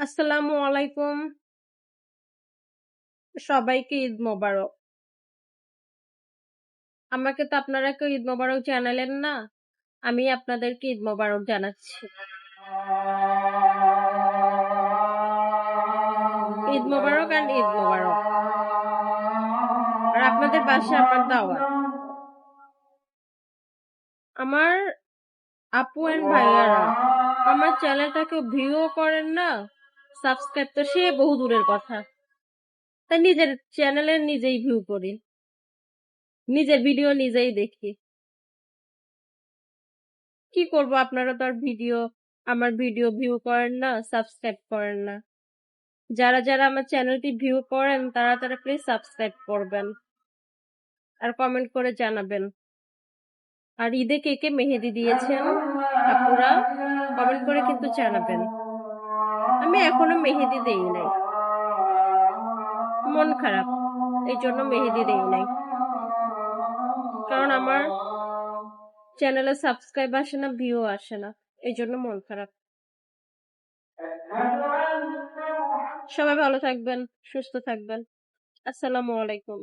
আসসালামু আলাইকুম। সবাইকে ঈদ মোবারক। আমাকে তো আপনারা কেউ ঈদ মোবারক জানালেন না। আমি আপনাদেরকে ঈদ মোবারক জানাচ্ছি। ঈদ মোবারক অ্যান্ড ঈদ মোবারক। আর আপনাদের বাসায় আমার দাওয়াত। আমার আপু অ্যান্ড ভাইয়ারা আমার চ্যানেলটাকে ভিউও করেন না, সাবস্ক্রাইব তো সে বহু দূরের কথা। তাই নিজের চ্যানেলে নিজেই ভিউ করি, নিজের ভিডিও নিজেই দেখি। কি করব, আপনারা তো আর আমার ভিডিও ভিউ করেন না, সাবস্ক্রাইব করেন না। যারা যারা আমার চ্যানেলটি ভিউ করেন তারা প্লিজ সাবস্ক্রাইব করবেন আর কমেন্ট করে জানাবেন। আর ঈদে কে কে মেহেদি দিয়েছেন আপুরা, কমেন্ট করে কিন্তু জানাবেন। আমি এখনো মেহেদি দেই নাই, মন খারাপ, এই জন্য মেহেদি দেই নাই। কারণ আমার চ্যানেলে সাবস্ক্রাইব আসে না, ভিউ আসে না, এই জন্য মন খারাপ। সবাই ভালো থাকবেন, সুস্থ থাকবেন। আসসালামু আলাইকুম।